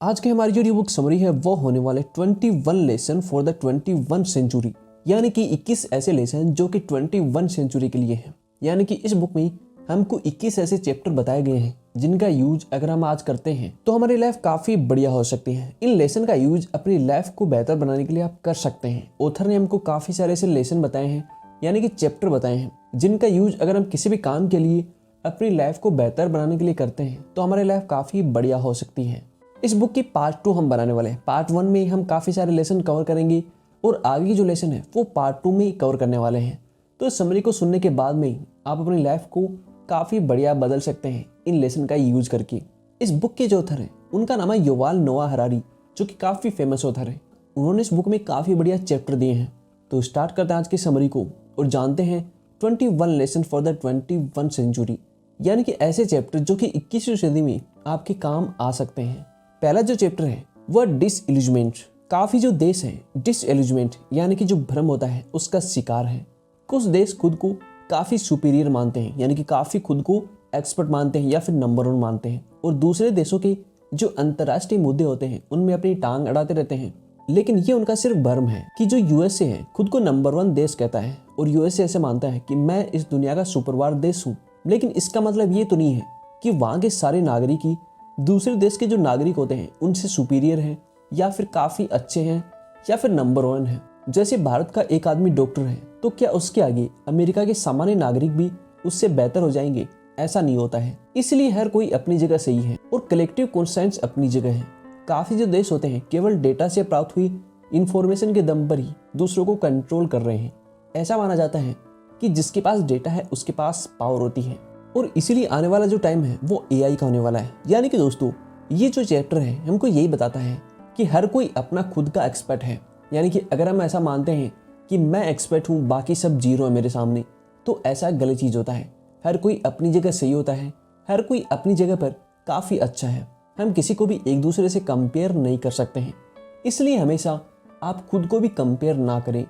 आज की हमारी जो बुक समरी है वो होने वाले 21 लेसन फॉर द 21 सेंचुरी, यानी कि 21 ऐसे लेसन जो कि 21 सेंचुरी के लिए हैं। यानी कि इस बुक में हमको 21 ऐसे चैप्टर बताए गए हैं जिनका यूज अगर हम आज करते हैं तो हमारी लाइफ काफी बढ़िया हो सकती है। इन लेसन का यूज अपनी लाइफ को बेहतर बनाने के लिए आप कर सकते हैं। ऑथर ने हमको काफी सारे ऐसे लेसन बताए हैं, यानी कि चैप्टर बताए हैं, जिनका यूज अगर हम किसी भी काम के लिए अपनी लाइफ को बेहतर बनाने के लिए करते हैं तो हमारी लाइफ काफी बढ़िया हो सकती है। इस बुक की पार्ट 2 हम बनाने वाले हैं। पार्ट 1 में हम काफ़ी सारे लेसन कवर करेंगे और आगे की जो लेसन है वो पार्ट 2 में ही कवर करने वाले हैं। तो इस समरी को सुनने के बाद में आप अपनी लाइफ को काफ़ी बढ़िया बदल सकते हैं इन लेसन का यूज करके। इस बुक के जो ऑथर है उनका नाम है युवाल नोआ हरारी, जो कि काफ़ी फेमस ऑथर है। उन्होंने इस बुक में काफ़ी बढ़िया चैप्टर दिए हैं। तो स्टार्ट करते हैं आज की समरी को और जानते हैं 21 लेसन फॉर द 21 सेंचुरी, यानी कि ऐसे चैप्टर जो कि 21वीं सदी में आपके काम आ सकते हैं। पहला जो चैप्टर है वह डिसइल्यूजमेंट। काफी जो देश है डिसइल्यूजमेंट यानी कि जो भ्रम होता है उसका शिकार है। कुछ देश खुद को काफी सुपीरियर मानते हैं, यानी कि काफी खुद को एक्सपर्ट मानते हैं या फिर नंबर 1 मानते हैं, और दूसरे देशों के जो अंतर्राष्ट्रीय मुद्दे होते हैं उनमें अपनी टांग अड़ाते रहते हैं। लेकिन ये उनका सिर्फ भ्रम है कि जो यूएसए है खुद को नंबर 1 देश कहता है और यूएसए ऐसे मानता है कि मैं इस दुनिया का सुपरवार देश हूँ। लेकिन इसका मतलब ये तो नहीं है कि वहाँ के सारे नागरिक ही दूसरे देश के जो नागरिक होते हैं उनसे सुपीरियर हैं या फिर काफ़ी अच्छे हैं या फिर नंबर 1 है। जैसे भारत का एक आदमी डॉक्टर है तो क्या उसके आगे अमेरिका के सामान्य नागरिक भी उससे बेहतर हो जाएंगे? ऐसा नहीं होता है। इसलिए हर कोई अपनी जगह सही है और कलेक्टिव कॉन्सेंस अपनी जगह है। काफ़ी जो देश होते हैं केवल डेटा से प्राप्त हुई इंफॉर्मेशन के दम पर ही दूसरों को कंट्रोल कर रहे हैं। ऐसा माना जाता है कि जिसके पास डेटा है उसके पास पावर होती है, और इसीलिए आने वाला जो टाइम है वो एआई का होने वाला है। यानी कि दोस्तों ये जो चैप्टर है हमको यही बताता है कि हर कोई अपना खुद का एक्सपर्ट है। यानी कि अगर हम ऐसा मानते हैं कि मैं एक्सपर्ट हूँ बाकी सब जीरो है मेरे सामने, तो ऐसा गलत चीज़ होता है। हर कोई अपनी जगह सही होता है, हर कोई अपनी जगह पर काफ़ी अच्छा है। हम किसी को भी एक दूसरे से कंपेयर नहीं कर सकते हैं। इसलिए हमेशा आप खुद को भी कंपेयर ना करें।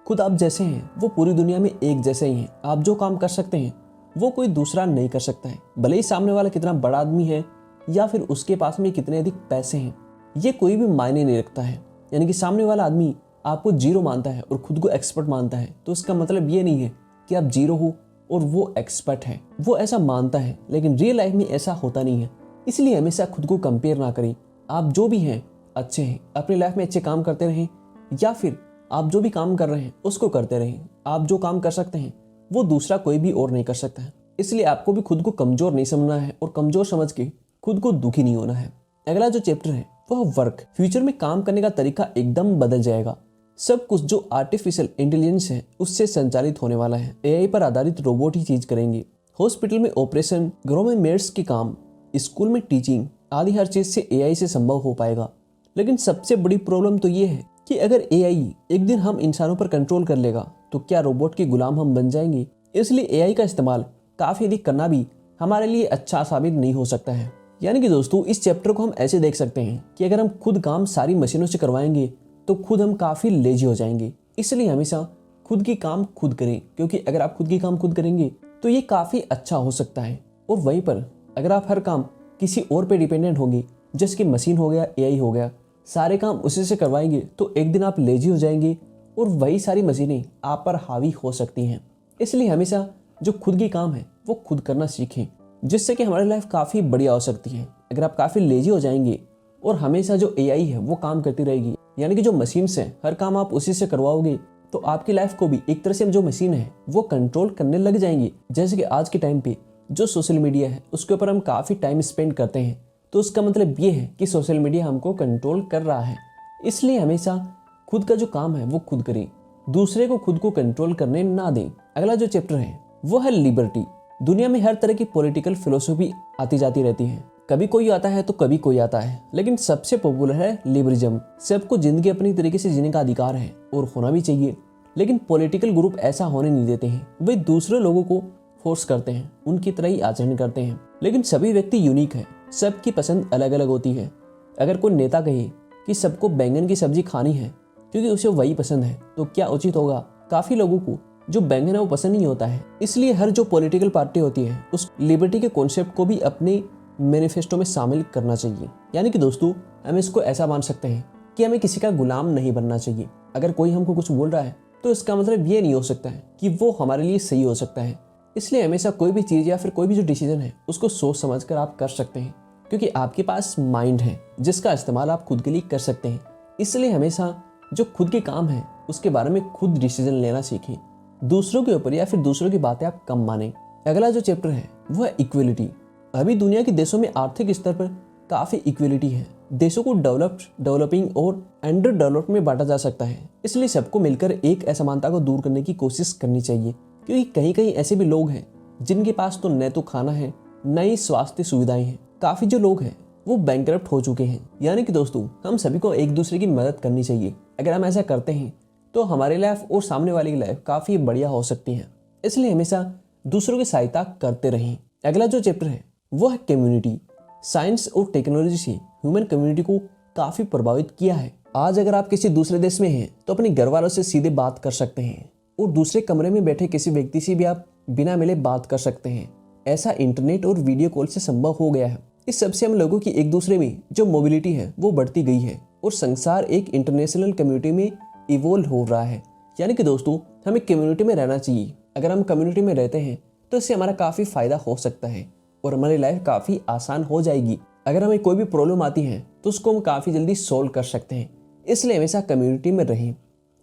खुद आप जैसे हैं वो पूरी दुनिया में एक जैसे ही हैं। आप जो काम कर सकते हैं वो कोई दूसरा नहीं कर सकता है। भले ही सामने वाला कितना बड़ा आदमी है या फिर उसके पास में कितने अधिक पैसे हैं, ये कोई भी मायने नहीं रखता है। यानी कि सामने वाला आदमी आपको जीरो मानता है और खुद को एक्सपर्ट मानता है तो इसका मतलब ये नहीं है कि आप जीरो हो और वो एक्सपर्ट है। वो ऐसा मानता है लेकिन रियल लाइफ में ऐसा होता नहीं है। इसलिए हमेशा खुद को कंपेयर ना करें। आप जो भी हैं अच्छे हैं, अपनी लाइफ में अच्छे काम करते रहें, या फिर आप जो भी काम कर रहे हैं उसको करते रहें। आप जो काम कर सकते हैं वो दूसरा कोई भी और नहीं कर सकता है। इसलिए आपको भी खुद को कमजोर नहीं समझना है और कमजोर समझ के खुद को दुखी नहीं होना है। अगला जो चैप्टर है वह वर्क। फ्यूचर में काम करने का तरीका एकदम बदल जाएगा। सब कुछ जो आर्टिफिशियल इंटेलिजेंस है उससे संचालित होने वाला है। एआई पर आधारित रोबोट ही चीज करेंगे। हॉस्पिटल में ऑपरेशन, घरों में मेड्स के काम, स्कूल में टीचिंग आदि हर चीज से एआई से संभव हो पाएगा। लेकिन सबसे बड़ी प्रॉब्लम तो ये है कि अगर एआई एक दिन हम इंसानों पर कंट्रोल कर लेगा तो क्या रोबोट के गुलाम हम बन जाएंगे? इसलिए एआई का इस्तेमाल काफी अधिक करना भी हमारे लिए अच्छा साबित नहीं हो सकता है। यानी कि दोस्तों इस चैप्टर को हम ऐसे देख सकते हैं कि अगर हम खुद काम सारी मशीनों से करवाएंगे तो खुद हम काफी लेजी हो जाएंगे। इसलिए हमेशा खुद की काम खुद करें, क्योंकि अगर आप खुद की काम खुद करेंगे तो ये काफी अच्छा हो सकता है। और वहीं पर अगर आप हर काम किसी और पे डिपेंडेंट होंगे, जैसे कि मशीन हो गया, एआई हो गया, सारे काम उसी से करवाएंगे तो एक दिन आप लेजी हो जाएंगे और वही सारी मशीनें आप पर हावी हो सकती हैं। इसलिए हमेशा जो खुद की काम है वो खुद करना सीखें, जिससे कि हमारी लाइफ काफ़ी बढ़िया हो सकती है। अगर आप काफ़ी लेजी हो जाएंगे और हमेशा जो एआई है वो काम करती रहेगी, यानी कि जो मशीन्स हैं हर काम आप उसी से करवाओगे, तो आपकी लाइफ को भी एक तरह से जो मशीन है वो कंट्रोल करने लग जाएंगी। जैसे कि आज के टाइम पे जो सोशल मीडिया है उसके ऊपर हम काफ़ी टाइम स्पेंड करते हैं, तो उसका मतलब ये है कि सोशल मीडिया हमको कंट्रोल कर रहा है। इसलिए हमेशा खुद का जो काम है वो खुद करें, दूसरे को खुद को कंट्रोल करने ना दें। अगला जो चैप्टर है वो है लिबर्टी। दुनिया में हर तरह की पॉलिटिकल फिलोसफी आती जाती रहती है। कभी कोई आता है तो कभी कोई आता है, लेकिन सबसे पॉपुलर है लिबरिज्म। सबको जिंदगी अपनी तरीके से जीने का अधिकार है और होना भी चाहिए, लेकिन पॉलिटिकल ग्रुप ऐसा होने नहीं देते हैं। वे दूसरे लोगों को फोर्स करते हैं, उनकी तरह ही आचरण करते हैं। लेकिन सभी व्यक्ति यूनिक है, सबकी पसंद अलग अलग होती है। अगर कोई नेता कहे कि सबको बैंगन की सब्जी खानी है क्योंकि उसे वही पसंद है, तो क्या उचित होगा? काफी लोगों को जो बैंगन है वो पसंद नहीं होता है। इसलिए हर जो पॉलिटिकल पार्टी होती है उस लिबर्टी के कॉन्सेप्ट को भी अपने मैनिफेस्टो में शामिल करना चाहिए। यानी कि दोस्तों हम इसको ऐसा मान सकते हैं कि हमें किसी का गुलाम नहीं बनना चाहिए। अगर कोई हमको कुछ बोल रहा है तो इसका मतलब ये नहीं हो सकता है कि वो हमारे लिए सही हो सकता है। इसलिए हमेशा कोई भी चीज़ या फिर कोई भी जो डिसीजन है उसको सोच समझ कर आप कर सकते हैं, क्योंकि आपके पास माइंड है जिसका इस्तेमाल आप खुद के लिए कर सकते हैं। इसलिए हमेशा जो खुद के काम है उसके बारे में खुद डिसीजन लेना सीखें, दूसरों के ऊपर या फिर दूसरों की बातें आप कम मानें। अगला जो चैप्टर है वो है इक्वलिटी। अभी दुनिया के देशों में आर्थिक स्तर पर काफ़ी इक्वलिटी है। देशों को डेवलप्ड, डेवलपिंग और अंडर डेवलप्ड में बांटा जा सकता है। इसलिए सबको मिलकर एक असमानता को दूर करने की कोशिश करनी चाहिए, क्योंकि कहीं कहीं ऐसे भी लोग हैं जिनके पास तो न तो खाना है न ही स्वास्थ्य सुविधाएं हैं। काफ़ी जो लोग हैं वो बैंकरप्ट हो चुके हैं। यानी कि दोस्तों हम सभी को एक दूसरे की मदद करनी चाहिए। अगर हम ऐसा करते हैं तो हमारी लाइफ और सामने वाले की लाइफ काफ़ी बढ़िया हो सकती है। इसलिए हमेशा दूसरों की सहायता करते रहें। अगला जो चैप्टर है वो है कम्युनिटी। साइंस और टेक्नोलॉजी से ह्यूमन कम्युनिटी को काफ़ी प्रभावित किया है। आज अगर आप किसी दूसरे देश में हैं तो अपने घर वालों से सीधे बात कर सकते हैं और दूसरे कमरे में बैठे किसी व्यक्ति से भी आप बिना मिले बात कर सकते हैं। ऐसा इंटरनेट और वीडियो कॉल से संभव हो गया है। इस सबसे हम लोगों की एक दूसरे में जो मोबिलिटी है वो बढ़ती गई है और संसार एक इंटरनेशनल कम्युनिटी में इवोल्व हो रहा है। यानी कि दोस्तों हमें कम्युनिटी में रहना चाहिए। अगर हम कम्युनिटी में रहते हैं तो इससे हमारा काफ़ी फ़ायदा हो सकता है और हमारी लाइफ काफ़ी आसान हो जाएगी। अगर हमें कोई भी प्रॉब्लम आती है तो उसको हम काफ़ी जल्दी सोल्व कर सकते हैं। इसलिए हमेशा कम्युनिटी में रहें।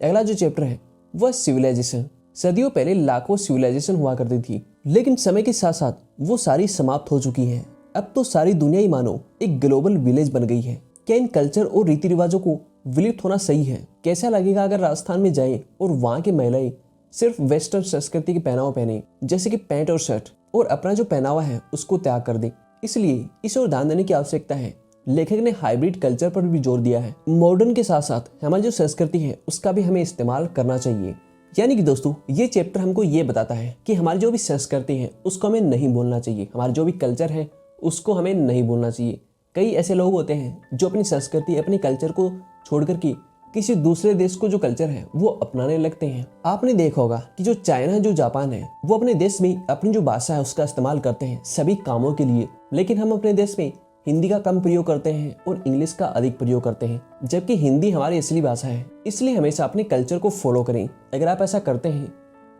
अगला जो चैप्टर है वह सिविलाइजेशन। सदियों पहले लाखों सिविलाइजेशन हुआ करती थी, लेकिन समय के साथ साथ वो सारी समाप्त हो चुकी है। अब तो सारी दुनिया ही मानो एक ग्लोबल विलेज बन गई है। क्या इन कल्चर और रीति रिवाजों को विलुप्त होना सही है? कैसा लगेगा अगर राजस्थान में जाए और वहाँ की महिलाएं सिर्फ वेस्टर्न संस्कृति के पहनावा पहने, जैसे कि पैंट और शर्ट, और अपना जो पहनावा है उसको त्याग कर दे? इसलिए इस ओर ध्यान देने की आवश्यकता है। लेखक ने हाइब्रिड कल्चर पर भी जोर दिया है। मॉडर्न के साथ साथ हमारी जो संस्कृति है उसका भी हमें इस्तेमाल करना चाहिए। यानी कि दोस्तों ये चैप्टर हमको ये बताता है कि हमारी जो भी संस्कृति है उसको हमें नहीं भूलना चाहिए। हमारा जो भी कल्चर है उसको हमें नहीं भूलना चाहिए। कई ऐसे लोग होते हैं जो अपनी संस्कृति, अपनी कल्चर को छोड़ कर के किसी दूसरे देश को जो कल्चर है वो अपनाने लगते हैं। आपने देखा होगा कि जो चाइना, जो जापान है, वो अपने देश में अपनी जो भाषा है उसका इस्तेमाल करते हैं सभी कामों के लिए, लेकिन हम अपने देश में हिंदी का कम प्रयोग करते हैं और इंग्लिश का अधिक प्रयोग करते हैं, जबकि हिंदी हमारी असली भाषा है। इसलिए हमेशा अपने कल्चर को फॉलो करें। अगर आप ऐसा करते हैं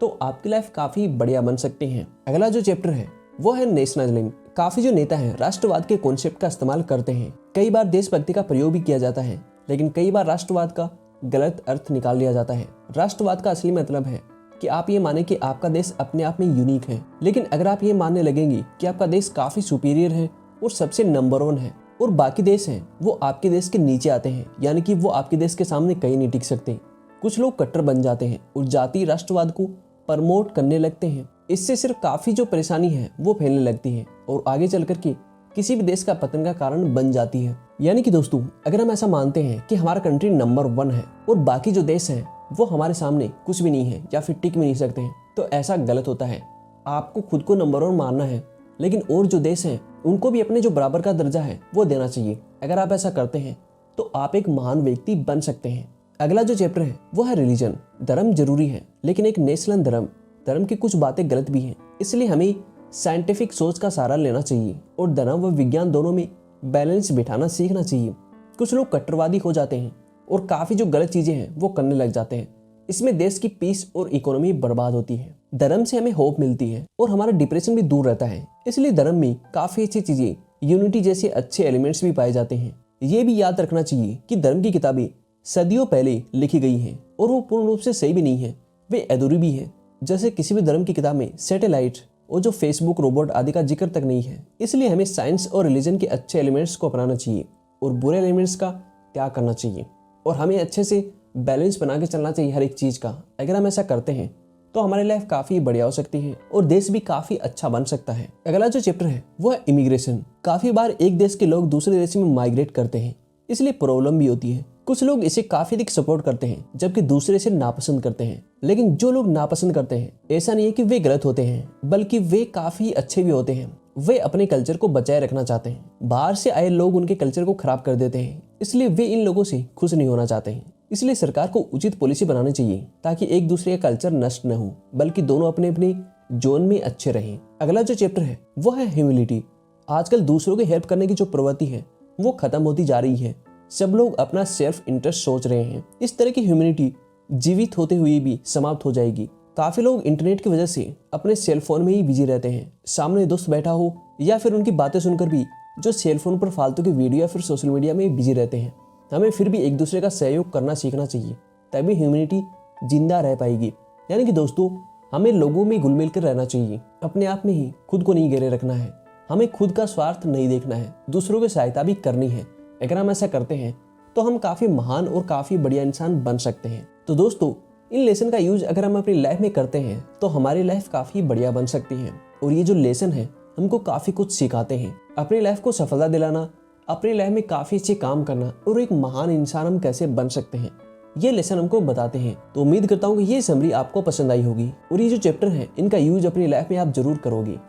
तो आपकी लाइफ काफी बढ़िया बन सकती है। अगला जो चैप्टर है वो है नेशनलिज्म। काफी जो नेता हैं राष्ट्रवाद के कॉन्सेप्ट का इस्तेमाल करते हैं। कई बार देशभक्ति का प्रयोग भी किया जाता है, लेकिन कई बार राष्ट्रवाद का गलत अर्थ निकाल लिया जाता है। राष्ट्रवाद का असली मतलब है कि आप ये माने कि आपका देश अपने आप में यूनिक है, लेकिन अगर आप ये मानने लगेंगे कि आपका देश काफी सुपीरियर है और सबसे नंबर 1 है और बाकी देश हैं वो आपके देश के नीचे आते हैं, यानी कि वो आपके देश के सामने कहीं नहीं टिक सकते। कुछ लोग कट्टर बन जाते हैं और जातीय राष्ट्रवाद को प्रमोट करने लगते हैं। इससे सिर्फ काफी जो परेशानी है वो फैलने लगती है और आगे चल कर के किसी भी देश का पतन का कारण बन जाती है। यानी कि दोस्तों अगर हम ऐसा मानते हैं कि हमारा कंट्री नंबर 1 है और बाकी जो देश हैं वो हमारे सामने कुछ भी नहीं है या फिर टिक भी नहीं सकते हैं, तो ऐसा गलत होता है। आपको खुद को नंबर 1 मानना है, लेकिन और जो देश हैं उनको भी अपने जो बराबर का दर्जा है वो देना चाहिए। अगर आप ऐसा करते हैं तो आप एक महान व्यक्ति बन सकते हैं। अगला जो चैप्टर है वो है रिलीजन। धर्म जरूरी है, लेकिन एक नेशनल धर्म की कुछ बातें गलत भी हैं। इसलिए हमें साइंटिफिक सोच का सहारा लेना चाहिए और धर्म व विज्ञान दोनों में बैलेंस बिठाना सीखना चाहिए। कुछ लोग कट्टरवादी हो जाते हैं और काफी जो गलत चीजें हैं वो करने लग जाते हैं। इसमें देश की पीस और इकोनॉमी बर्बाद होती है। धर्म से हमें होप मिलती है और हमारा डिप्रेशन भी दूर रहता है। इसलिए धर्म में काफी अच्छी चीजें, यूनिटी जैसे अच्छे एलिमेंट्स भी पाए जाते हैं। ये भी याद रखना चाहिए कि धर्म की किताबें सदियों पहले लिखी गई हैं और वो पूर्ण रूप से सही भी नहीं है, वे अधूरी भी है। जैसे किसी भी धर्म की किताब में सैटेलाइट और जो फेसबुक, रोबोट आदि का जिक्र तक नहीं है। इसलिए हमें साइंस और रिलीजन के अच्छे एलिमेंट्स को अपनाना चाहिए और बुरे एलिमेंट्स का त्याग करना चाहिए और हमें अच्छे से बैलेंस बना के चलना चाहिए हर एक चीज़ का। अगर हम ऐसा करते हैं तो हमारी लाइफ काफ़ी बढ़िया हो सकती है और देश भी काफ़ी अच्छा बन सकता है। अगला जो चैप्टर है वो है इमिग्रेशन। काफ़ी बार एक देश के लोग दूसरे देश में माइग्रेट करते हैं, इसलिए प्रॉब्लम भी होती है। कुछ लोग इसे काफी अधिक सपोर्ट करते हैं जबकि दूसरे इसे नापसंद करते हैं। लेकिन जो लोग नापसंद करते हैं ऐसा नहीं है कि वे गलत होते हैं, बल्कि वे काफी अच्छे भी होते हैं। वे अपने कल्चर को बचाए रखना चाहते हैं। बाहर से आए लोग उनके कल्चर को खराब कर देते हैं, इसलिए वे इन लोगों से खुश नहीं होना चाहते हैं। इसलिए सरकार को उचित पॉलिसी बनानी चाहिए ताकि एक दूसरे का कल्चर नष्ट न हो, बल्कि दोनों अपने अपने जोन में अच्छे रहें। अगला जो चैप्टर है वो है ह्यूमिलिटी। आजकल दूसरों की हेल्प करने की जो प्रवृत्ति है वो खत्म होती जा रही है। सब लोग अपना सेल्फ इंटरेस्ट सोच रहे हैं। इस तरह की ह्यूमैनिटी जीवित होते हुए भी समाप्त हो जाएगी। काफी लोग इंटरनेट की वजह से अपने सेल फोन में ही बिजी रहते हैं। सामने दोस्त बैठा हो या फिर उनकी बातें सुनकर भी जो सेल फोन पर फालतू की वीडियो या फिर सोशल मीडिया में बिजी रहते हैं। हमें फिर भी एक दूसरे का सहयोग करना सीखना चाहिए, तभी ह्यूमैनिटी जिंदा रह पाएगी। यानी कि दोस्तों, हमें लोगों में घुल मिल कर रहना चाहिए। अपने आप में ही खुद को नहीं घेरे रखना है। हमें खुद का स्वार्थ नहीं देखना है, दूसरों की सहायता भी करनी है। अगर हम ऐसा करते हैं तो हम काफी महान और काफी बढ़िया इंसान बन सकते हैं। तो दोस्तों, इन लेसन का यूज अगर हम अपनी लाइफ में करते हैं तो हमारी लाइफ काफी बढ़िया बन सकती है। और ये जो लेसन है हमको काफी कुछ सिखाते हैं। अपनी लाइफ को सफलता दिलाना, अपनी लाइफ में काफी अच्छे काम करना और एक महान इंसान हम कैसे बन सकते हैं, ये लेसन हमको बताते हैं। तो उम्मीद करता हूँ कि ये समरी आपको पसंद आई होगी और ये जो चैप्टर है इनका यूज अपनी लाइफ में आप जरूर करोगे।